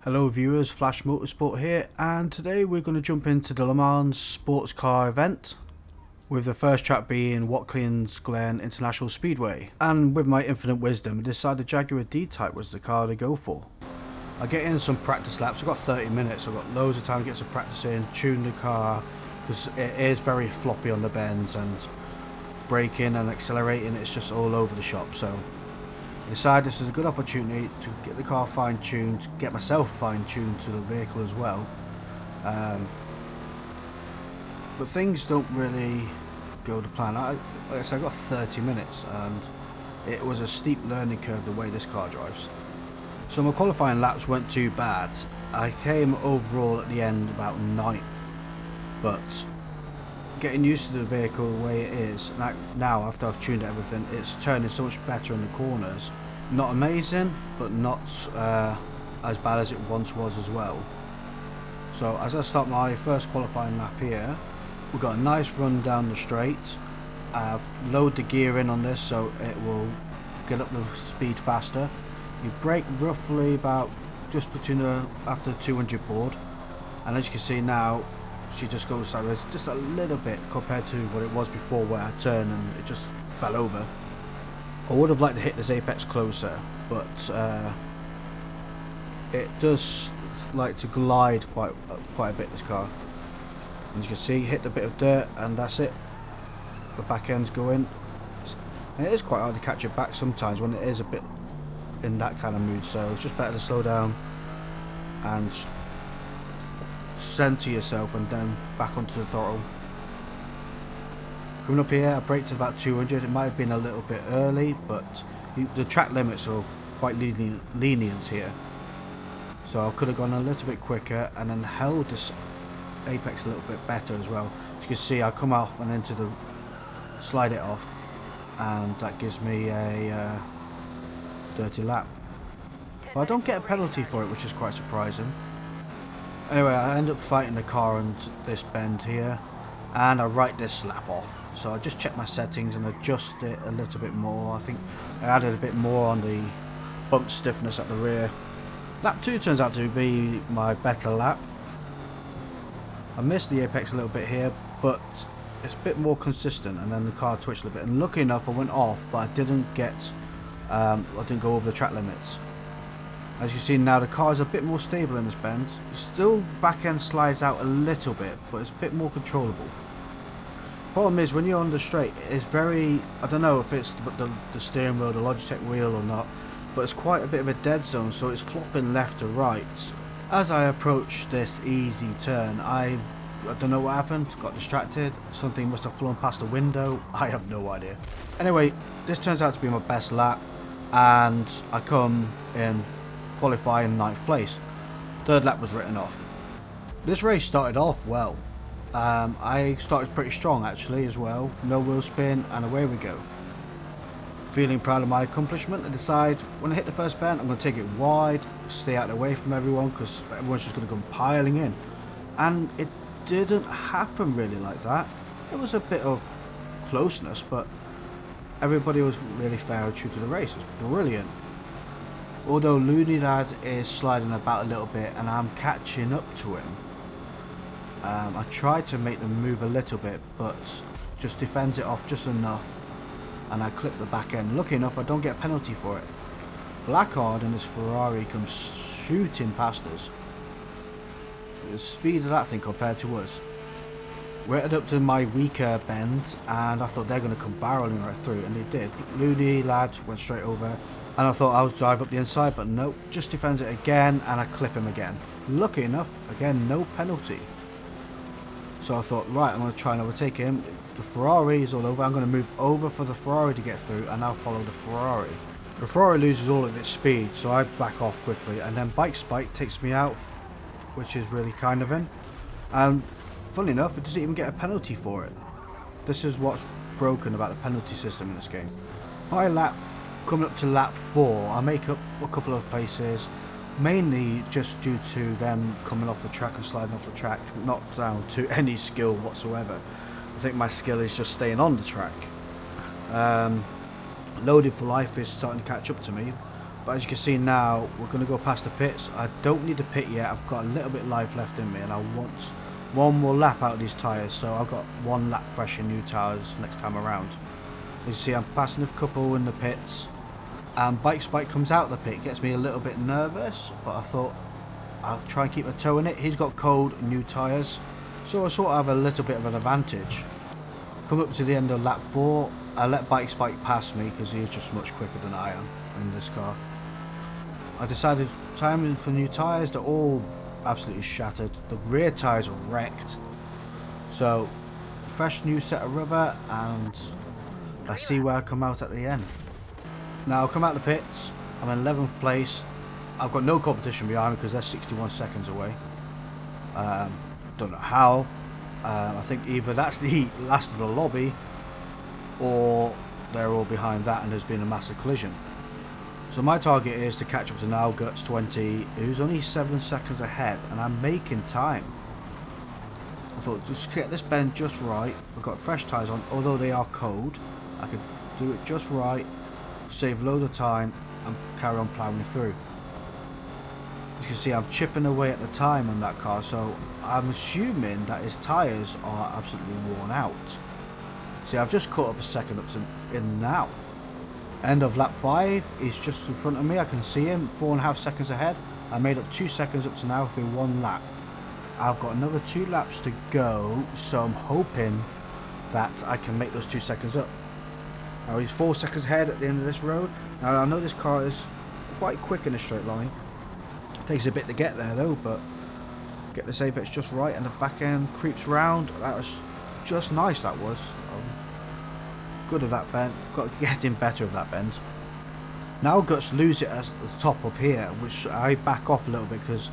Hello viewers, Flash Motorsport here, and today we're going to jump into the Le Mans sports car event, with the first track being Watkins Glen International Speedway. And with my infinite wisdom, I decided Jaguar D-Type was the car to go for. I get in some practice laps. I've got 30 minutes, I've got loads of time to get some practice in, tune the car, because it is very floppy on the bends, and braking and accelerating, it's just all over the shop. So I decided this is a good opportunity to get the car fine-tuned, get myself fine-tuned to the vehicle as well. But things don't really go to plan. Like I said, I got 30 minutes and it was a steep learning curve the way this car drives. So my qualifying laps weren't too bad. I came overall at the end about 9th, but getting used to the vehicle the way it is, now after I've tuned everything, it's turning so much better in the corners. Not amazing, but not as bad as it once was as well. So as I start my first qualifying lap here, we've got a nice run down the straight. I've loaded the gear in on this so it will get up the speed faster. You brake roughly about just between after the 200 board, and as you can see now, she just goes sideways just a little bit compared to what it was before, where I turned and it just fell over. I would have liked to hit this apex closer, but it does like to glide quite a bit, this car. As you can see, hit a bit of dirt and that's it. The back end's going. And it is quite hard to catch it back sometimes when it is a bit in that kind of mood, so it's just better to slow down and center yourself and then back onto the throttle. Coming up here, I braked at about 200. It might have been a little bit early, but the track limits are quite lenient here, so I could have gone a little bit quicker and then held this apex a little bit better as well. As you can see, I come off and into the slide it off, and that gives me a dirty lap. But I don't get a penalty for it, which is quite surprising. Anyway, I end up fighting the car on this bend here, and I write this lap off. So I just check my settings and adjust it a little bit more. I think I added a bit more on the bump stiffness at the rear. Lap 2 turns out to be my better lap. I missed the apex a little bit here, but it's a bit more consistent, and then the car twitched a little bit. And lucky enough, I went off, but I didn't go over the track limits. As you see now, the car is a bit more stable in this bend. Still, back end slides out a little bit, but it's a bit more controllable. Problem is, when you're on the straight, it's very, I don't know if it's the steering wheel, the Logitech wheel or not, but it's quite a bit of a dead zone, so it's flopping left to right. As I approach this easy turn, I don't know what happened, got distracted, something must have flown past the window, I have no idea. Anyway, this turns out to be my best lap, and I come in qualifying 9th place. Third lap was written off. This race started off well. I started pretty strong actually as well. No wheel spin, and away we go. Feeling proud of my accomplishment, I decide when I hit the first bend, I'm going to take it wide, stay out of the way from everyone, because everyone's just going to come piling in. And it didn't happen really like that. It was a bit of closeness, but everybody was really fair and true to the race. It was brilliant. Although Looney Lad is sliding about a little bit and I'm catching up to him, I tried to make them move a little bit, but just defends it off just enough, and I clip the back end. Lucky enough, I don't get a penalty for it. Blackard and his Ferrari comes shooting past us. The speed of that thing compared to us. We're headed up to my weaker bend, and I thought they're going to come barreling right through, and they did. Looney Lad went straight over, and I thought I would drive up the inside, but nope, just defends it again, and I clip him again. Lucky enough, again, no penalty. So I thought, right, I'm going to try and overtake him. The Ferrari is all over. I'm going to move over for the Ferrari to get through, and I'll follow the Ferrari. The Ferrari loses all of its speed, so I back off quickly, and then Bike Spike takes me out, which is really kind of him. And funny enough, it doesn't even get a penalty for it. This is what's broken about the penalty system in this game. By coming up to lap 4, I make up a couple of places, mainly just due to them coming off the track and sliding off the track, not down to any skill whatsoever. I think my skill is just staying on the track. Loaded for Life is starting to catch up to me. But as you can see now, we're going to go past the pits. I don't need the pit yet. I've got a little bit of life left in me, and I want one more lap out of these tyres. So I've got one lap fresh in new tyres next time around. As you see, I'm passing a couple in the pits, and Bike Spike comes out the pit. It gets me a little bit nervous, but I thought I'll try and keep my toe in it. He's got cold new tyres, so I sort of have a little bit of an advantage. Come up to the end of lap 4. I let Bike Spike pass me because he's just much quicker than I am in this car. I decided timing for new tyres. They're all absolutely shattered. The rear tyres are wrecked. So fresh new set of rubber, and let's see where I come out at the end. Now I'll come out the pits. I'm in 11th place. I've got no competition behind me because they're 61 seconds away. Don't know how. I think either that's the last of the lobby, or they're all behind that and there's been a massive collision. So my target is to catch up to Now Guts 20, who's only 7 seconds ahead, and I'm making time. I thought, just get this bend just right. I've got fresh tyres on, although they are cold. I could do it just right, save a load of time, and carry on ploughing through. As you can see, I'm chipping away at the time on that car, so I'm assuming that his tyres are absolutely worn out. See, I've just caught up a second up to in now. End of lap 5, he's just in front of me. I can see him 4.5 seconds ahead. I made up 2 seconds up to now through 1 lap. I've got another 2 laps to go, so I'm hoping that I can make those 2 seconds up. Now he's 4 seconds ahead at the end of this road. Now I know this car is quite quick in a straight line. It takes a bit to get there though, but get this apex just right and the back end creeps round. That was just nice, that was. Good of that bend. Got getting better of that bend. Now Guts lose it at the top of here, which I back off a little bit because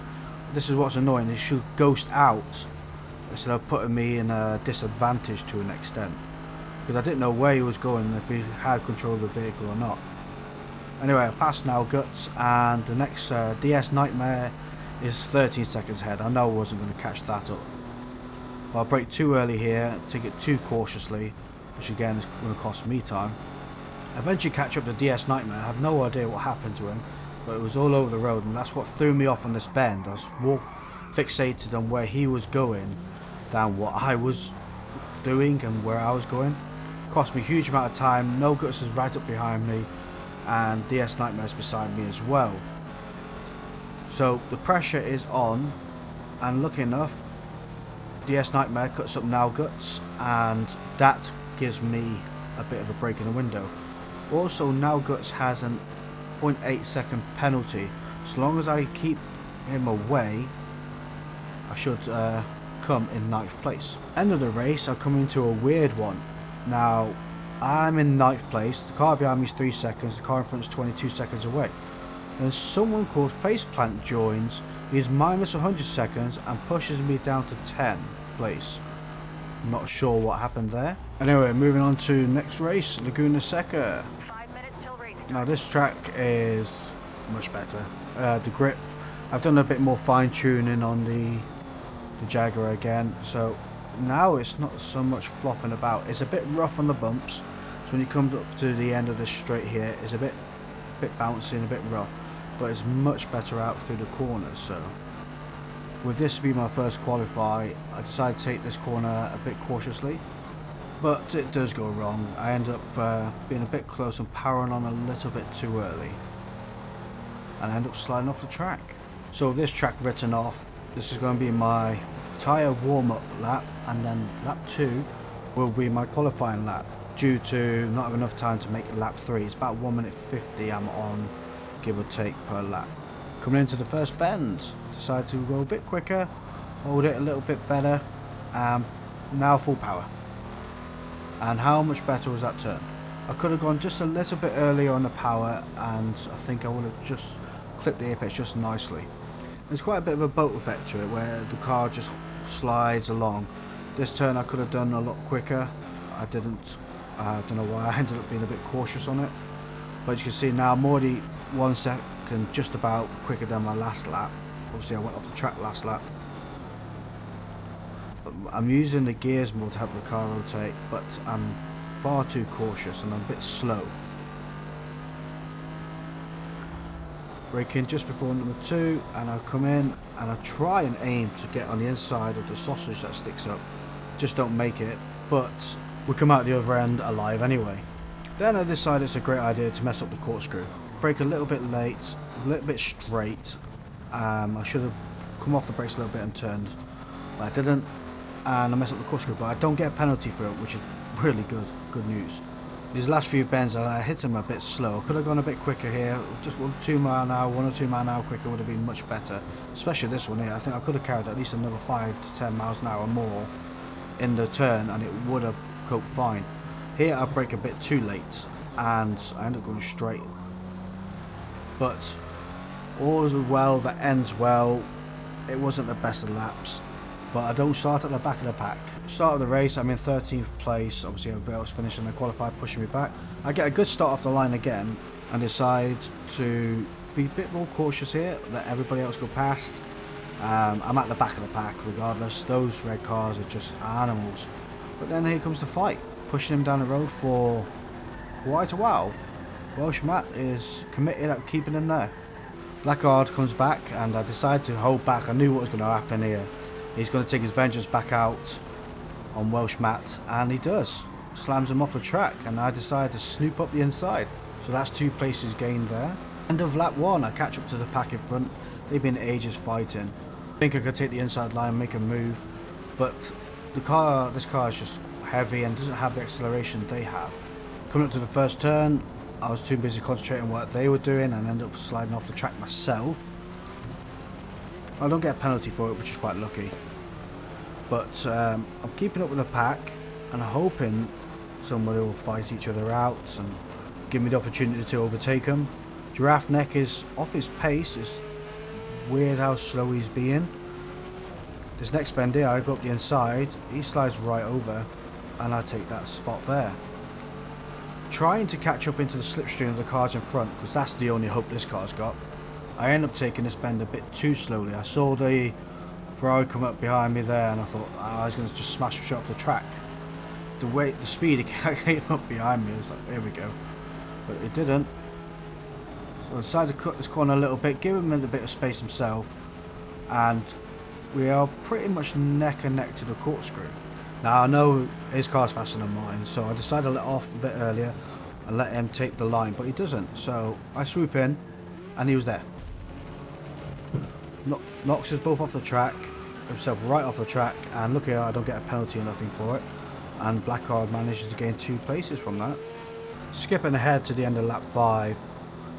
this is what's annoying. It should ghost out instead of putting me in a disadvantage to an extent, because I didn't know where he was going, if he had control of the vehicle or not. Anyway, I passed Now Guts, and the next DS Nightmare is 13 seconds ahead. I know I wasn't going to catch that up. But I'll brake too early here, take it too cautiously, which again is going to cost me time. Eventually catch up to DS Nightmare. I have no idea what happened to him, but it was all over the road, and that's what threw me off on this bend. I was more fixated on where he was going than what I was doing and where I was going. Cost me a huge amount of time. No Guts is right up behind me, and DS Nightmare's beside me as well. So the pressure is on, and lucky enough, DS Nightmare cuts up Now Guts, and that gives me a bit of a break in the window. Also, Now Guts has an 0.8 second penalty. So long as I keep him away, I should come in 9th place. End of the race, I come into a weird one. Now, I'm in 9th place. The car behind me is 3 seconds. The car in front is 22 seconds away. And someone called Faceplant joins. He's minus 100 seconds and pushes me down to 10th place. I'm not sure what happened there. Anyway, moving on to next race, Laguna Seca. 5 minutes till race. Now this track is much better. The grip, I've done a bit more fine tuning on the Jaguar again, so now it's not so much flopping about. It's a bit rough on the bumps, so when you come up to the end of this straight here, it's a bit bouncy and a bit rough, but it's much better out through the corners. So with this to be my first qualify, I decided to take this corner a bit cautiously, but it does go wrong. I end up being a bit close and powering on a little bit too early, and I end up sliding off the track. So with this track written off, this is going to be my tyre warm-up lap, and then lap 2 will be my qualifying lap, due to not having enough time to make lap 3. It's about 1 minute 50 I'm on, give or take, per lap. Coming into the first bend, decided to go a bit quicker, hold it a little bit better, now full power. And how much better was that turn? I could have gone just a little bit earlier on the power, and I think I would have just clipped the apex just nicely. There's quite a bit of a boat effect to it, where the car just slides along. This turn I could have done a lot quicker. I didn't. I don't know why. I ended up being a bit cautious on it. But as you can see now, I'm already 1 second just about quicker than my last lap. Obviously I went off the track last lap. I'm using the gears more to help the car rotate, but I'm far too cautious and I'm a bit slow. Brake in just before number 2, and I come in and I try and aim to get on the inside of the sausage that sticks up. Just don't make it, but we come out the other end alive anyway. Then I decide it's a great idea to mess up the corkscrew. Brake a little bit late, a little bit straight. I should have come off the brakes a little bit and turned, but I didn't, and I messed up the corkscrew, but I don't get a penalty for it, which is really good news. These last few bends I hit them a bit slow. Could have gone a bit quicker here, just 1 or 2 mile an hour quicker would have been much better, especially this one here. I think I could have carried at least another 5 to 10 miles an hour more in the turn and it would have coped fine. Here I brake a bit too late and I end up going straight, but all is well that ends well. It wasn't the best of laps, but I don't start at the back of the pack. Start of the race, I'm in 13th place. Obviously everybody else finished and they qualified, pushing me back. I get a good start off the line again and decide to be a bit more cautious here, let everybody else go past. I'm at the back of the pack regardless. Those red cars are just animals. But then here comes the fight, pushing him down the road for quite a while. Welsh Matt is committed at keeping him there. Blackguard comes back and I decide to hold back. I knew what was going to happen here. He's going to take his vengeance back out on Welsh Matt, and he does. Slams him off the track, and I decide to snoop up the inside. So that's 2 places gained there. End of lap 1, I catch up to the pack in front. They've been ages fighting. I think I could take the inside line, make a move, but this car is just heavy and doesn't have the acceleration they have. Coming up to the first turn, I was too busy concentrating on what they were doing and ended up sliding off the track myself. I don't get a penalty for it, which is quite lucky. But I'm keeping up with the pack and hoping somebody will fight each other out and give me the opportunity to overtake them. Giraffe Neck is off his pace. It's weird how slow he's being. This next bend here, I go up the inside, he slides right over and I take that spot there. Trying to catch up into the slipstream of the cars in front, because that's the only hope this car's got. I end up taking this bend a bit too slowly. I saw the Ferrari come up behind me there and I thought I was going to just smash him shot off the track. The speed it came up behind me, I was like, here we go. But it didn't. So I decided to cut this corner a little bit, give him a little bit of space himself, and we are pretty much neck and neck to the corkscrew. Now I know his car's faster than mine, so I decided to let off a bit earlier and let him take the line, but he doesn't. So I swoop in and he was there. Knocks us both off the track, himself right off the track, and look here, I don't get a penalty or nothing for it, and Blackguard manages to gain 2 places from that. Skipping ahead to the end of lap 5,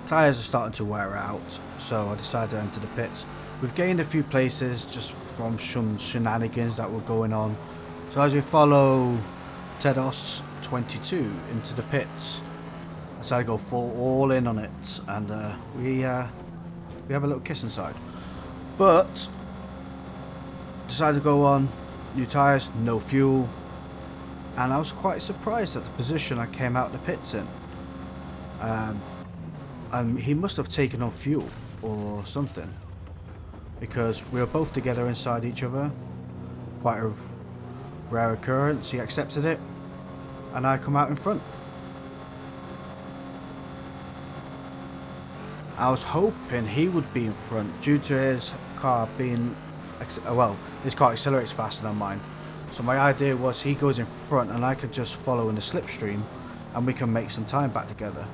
tyres are starting to wear out, so I decided to enter the pits. We've gained a few places just from some shenanigans that were going on, so as we follow Tedos 22 into the pits, I decided to go full all in on it, and we have a little kiss inside. But decided to go on new tyres, no fuel, and I was quite surprised at the position I came out the pits in. He must have taken on fuel or something, because we were both together inside each other. Quite a rare occurrence. He accepted it and I come out in front. I was hoping he would be in front due to his car being, well, his car accelerates faster than mine. So my idea was he goes in front and I could just follow in the slipstream and we can make some time back together.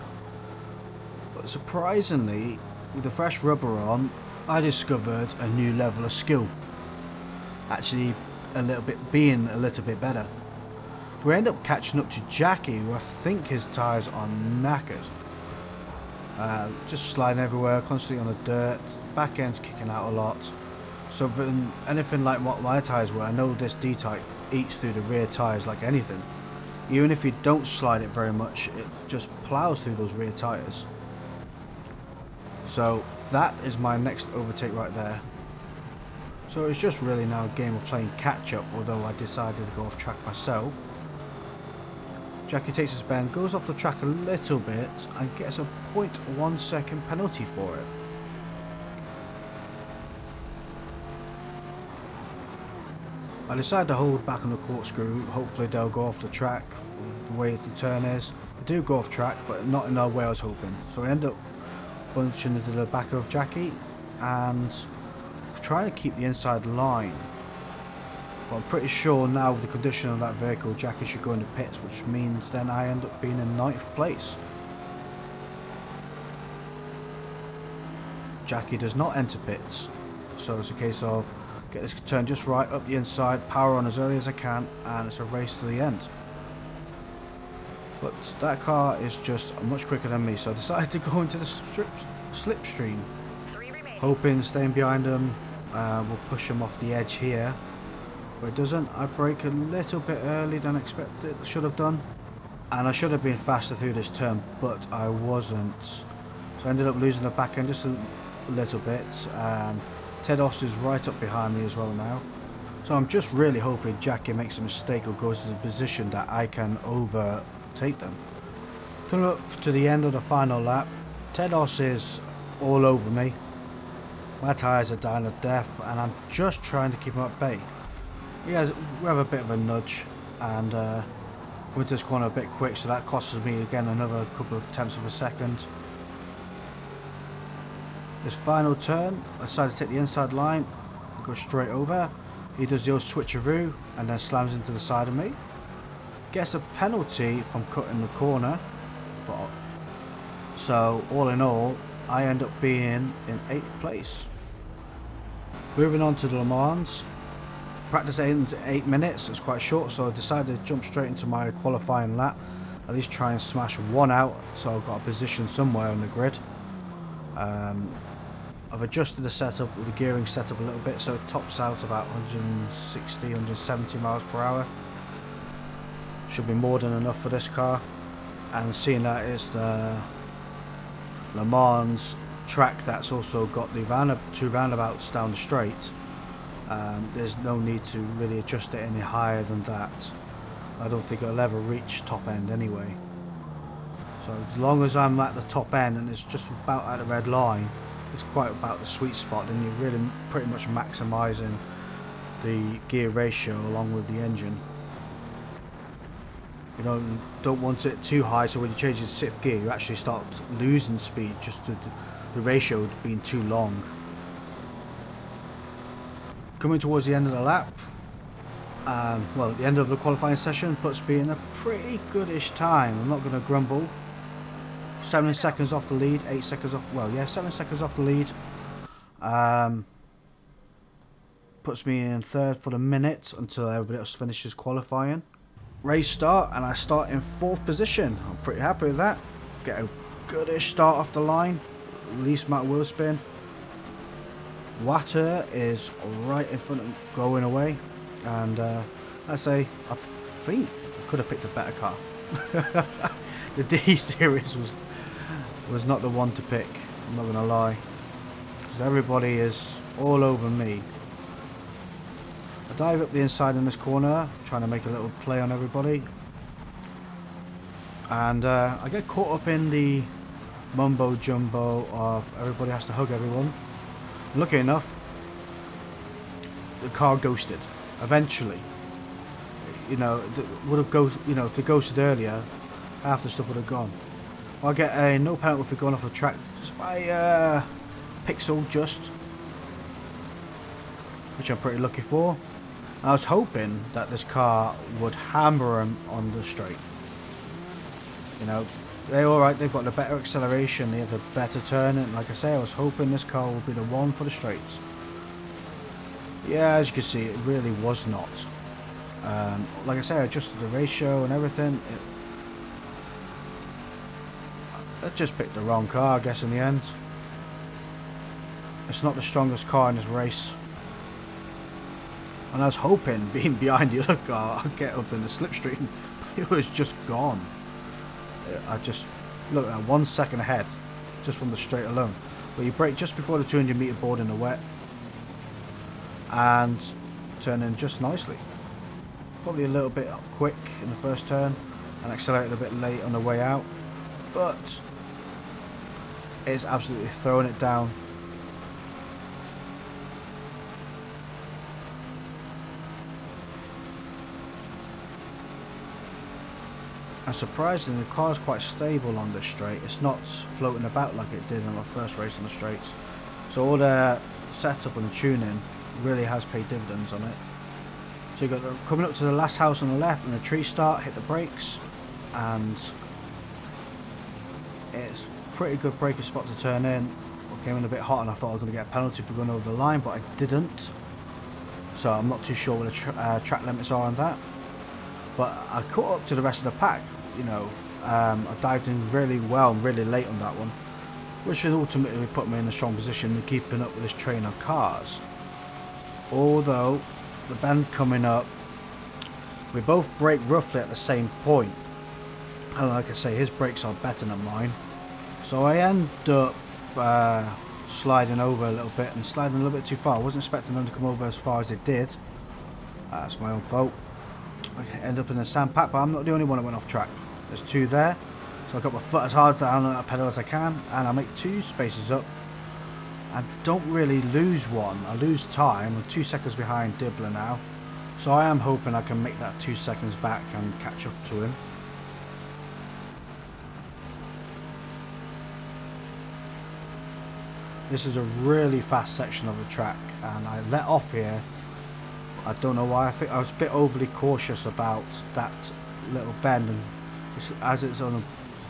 But surprisingly, with the fresh rubber on, I discovered a new level of skill. Actually, being a little bit better. So we end up catching up to Jackie, who I think his tyres are knackered. Just sliding everywhere, constantly on the dirt, back end's kicking out a lot. So than anything like what my tyres were, I know this D-type eats through the rear tyres like anything. Even if you don't slide it very much, it just plows through those rear tyres. So that is my next overtake right there. So it's just really now a game of playing catch up, although I decided to go off track myself. Jackie takes his bend, goes off the track a little bit and gets a 0.1 second penalty for it. I decided to hold back on the corkscrew. Hopefully they'll go off the track the way the turn is. They do go off track, but not in the way I was hoping. So I end up bunching into the back of Jackie and trying to keep the inside line. But I'm pretty sure now with the condition of that vehicle, Jackie should go into pits, which means then I end up being in 9th place. Jackie does not enter pits, so it's a case of get this turn just right up the inside, power on as early as I can, and it's a race to the end. But that car is just much quicker than me, so I decided to go into the slipstream, hoping staying behind him will push him off the edge here. But it doesn't. I brake a little bit early than expected. Should have done, and I should have been faster through this turn, but I wasn't. So I ended up losing the back end just a little bit. Ted Oss is right up behind me as well now. So I'm just really hoping Jackie makes a mistake or goes to the position that I can overtake them. Coming up to the end of the final lap, Ted Oss is all over me. My tyres are dying of death, and I'm just trying to keep him at bay. We have a bit of a nudge, and coming to this corner a bit quick, so that costs me again another couple of tenths of a second. This final turn, I decided to take the inside line, go straight over. He does the old switcheroo and then slams into the side of me. Gets a penalty from cutting the corner. So all in all, I end up being in 8th place. Moving on to the Le Mans. Practice 8 minutes, it's quite short, so I decided to jump straight into my qualifying lap. At least try and smash one out, so I've got a position somewhere on the grid. I've adjusted the setup, the gearing setup a little bit, so it tops out about 160, 170 miles per hour. Should be more than enough for this car. And seeing that it's the Le Mans track that's also got the two roundabouts down the straight, there's no need to really adjust it any higher than that. I don't think it'll ever reach top end anyway. So as long as I'm at the top end and it's just about at the red line, it's quite about the sweet spot, and you're really pretty much maximising the gear ratio along with the engine. You don't want it too high, so when you change it to 6th gear you actually start losing speed just to the ratio being too long. Coming towards the end of the lap, well, the end of the qualifying session puts me in a pretty goodish time. I'm not going to grumble. 7 seconds off the lead, 8 seconds off, well yeah, 7 seconds off the lead. Puts me in 3rd for the minute until everybody else finishes qualifying. Race start, and I start in 4th position. I'm pretty happy with that. Get a goodish start off the line, least amount of wheel spin. Water is right in front of going away, and I think I could have picked a better car. The D series was not the one to pick, I'm not going to lie, because everybody is all over me. I dive up the inside in this corner, trying to make a little play on everybody, and I get caught up in the mumbo jumbo of everybody has to hug everyone. Lucky enough, the car ghosted eventually. If it ghosted earlier, half the stuff would have gone. I get a no penalty for going off the track just by pixel just, which I'm pretty lucky for. I was hoping that this car would hammer him on the straight. They're alright, they've got the better acceleration, they have the better turn, and like I say, I was hoping this car would be the one for the straights. Yeah, as you can see, it really was not. Like I say, I adjusted the ratio and everything. I just picked the wrong car, I guess, in the end. It's not the strongest car in this race. And I was hoping, being behind the other car, I'd get up in the slipstream, but it was just gone. I just looked at 1 second ahead, just from the straight alone. But you brake just before the 200 metre board in the wet, and turn in just nicely. Probably a little bit quick in the first turn, and accelerated a bit late on the way out, but it's absolutely throwing it down. And surprisingly, the car's quite stable on this straight. It's not floating about like it did in our first race on the straights. So all the setup and the tuning really has paid dividends on it. So you got coming up to the last house on the left and the tree start, hit the brakes, and it's a pretty good braking spot to turn in. I came in a bit hot and I thought I was going to get a penalty for going over the line, but I didn't. So I'm not too sure what the track limits are on that. But I caught up to the rest of the pack, you know. I dived in really well and really late on that one, which has ultimately put me in a strong position in keeping up with this train of cars. Although the bend coming up, we both brake roughly at the same point, and like I say, his brakes are better than mine, so I end up sliding over a little bit and sliding a little bit too far. I wasn't expecting them to come over as far as they did. That's my own fault. I end up in the sandpack, but I'm not the only one that went off track. There's two there, so I got my foot as hard down on that pedal as I can, and I make 2 spaces up. I don't really lose one. I lose time. I'm 2 seconds behind Dibbler now. So I am hoping I can make that 2 seconds back and catch up to him. This is a really fast section of the track, and I let off here. I don't know why. I think I was a bit overly cautious about that little bend, and as it's on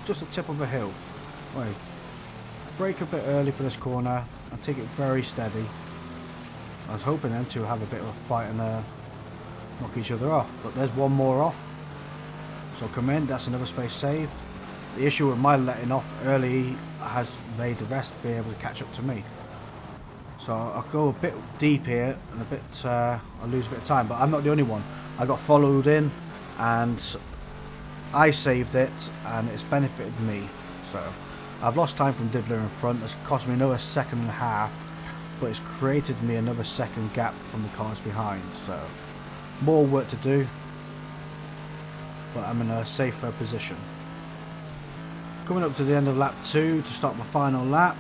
just the tip of a hill. Wait. Brake a bit early for this corner and take it very steady. I was hoping then to have a bit of a fight and knock each other off, but there's one more off. So come in, that's another space saved. The issue with my letting off early has made the rest be able to catch up to me. So I'll go a bit deep here and a bit, I'll lose a bit of time, but I'm not the only one. I got followed in and I saved it and it's benefited me. So I've lost time from Dibbler in front. It's cost me another 1.5 seconds, but it's created me another second gap from the cars behind. So more work to do, but I'm in a safer position. Coming up to the end of lap 2 to start my final lap,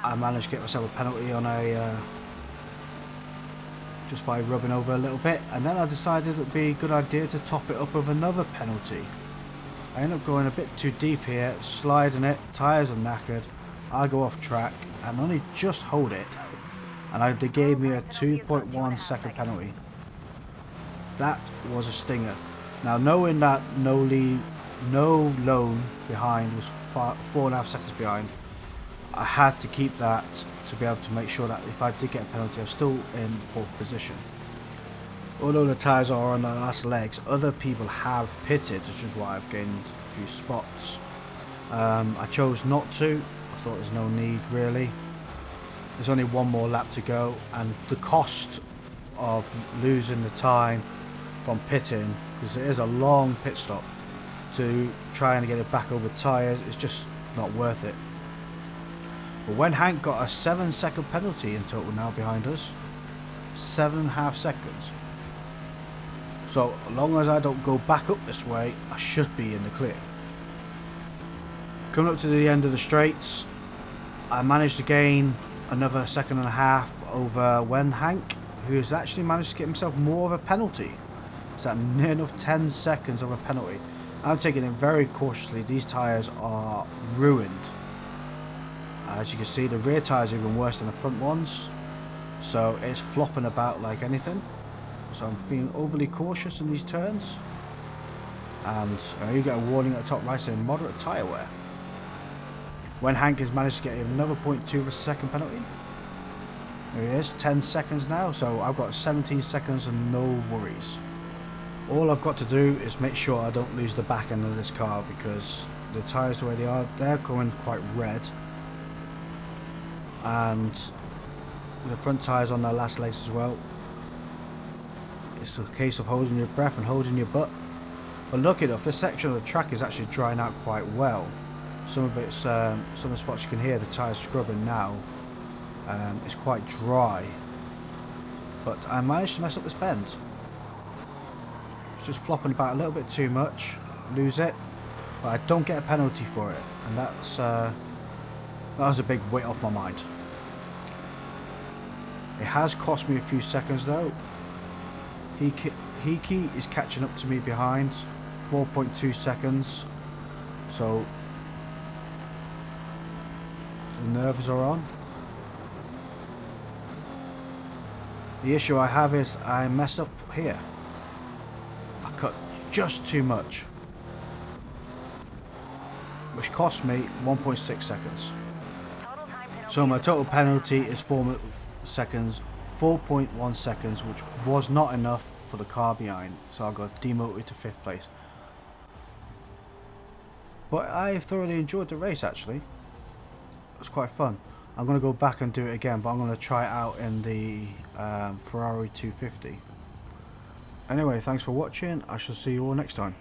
I managed to get myself a penalty on a just by rubbing over a little bit, and then I decided it would be a good idea to top it up with another penalty. I end up going a bit too deep here, sliding it, tyres are knackered, I go off track and only just hold it, and they gave me a 2.1 second penalty. That was a stinger. Now knowing that no loan behind was 4.5 seconds behind, I had to keep that to be able to make sure that if I did get a penalty I was still in 4th position. Although the tyres are on the last legs, other people have pitted, which is why I've gained a few spots. I chose not to. I thought there's no need really. There's only one more lap to go, and the cost of losing the time from pitting, because it is a long pit stop, to try and get it back over tyres, it's just not worth it. But when Hank got a 7-second penalty in total now behind us, 7.5 seconds. So as long as I don't go back up this way, I should be in the clear. Coming up to the end of the straights, I managed to gain another 1.5 seconds over when Hank, who has actually managed to get himself more of a penalty. It's that near enough 10 seconds of a penalty. I'm taking it very cautiously. These tyres are ruined. As you can see, the rear tyres are even worse than the front ones. So it's flopping about like anything. So I'm being overly cautious in these turns. And you get a warning at the top right saying moderate tyre wear. When Hank has managed to get another 0.2 of a second penalty. There he is, 10 seconds now. So I've got 17 seconds and no worries. All I've got to do is make sure I don't lose the back end of this car, because the tyres the way they are, they're going quite red. And the front tyres on their last legs as well. It's a case of holding your breath and holding your butt. But lucky enough, this section of the track is actually drying out quite well. Some of it's, some of the spots you can hear the tyres scrubbing now. It's quite dry. But I managed to mess up this bend. It's just flopping about a little bit too much. Lose it. But I don't get a penalty for it. And that's, that was a big weight off my mind. It has cost me a few seconds though. Hiki is catching up to me behind 4.2 seconds. So the nerves are on. The issue I have is I mess up here. I cut just too much, which cost me 1.6 seconds. So my total penalty is 4 seconds, 4.1 seconds, which was not enough for the car behind, so I got demoted to 5th place. But I thoroughly enjoyed the race actually. It was quite fun. I'm going to go back and do it again, but I'm going to try it out in the Ferrari 250. Anyway, thanks for watching. I shall see you all next time.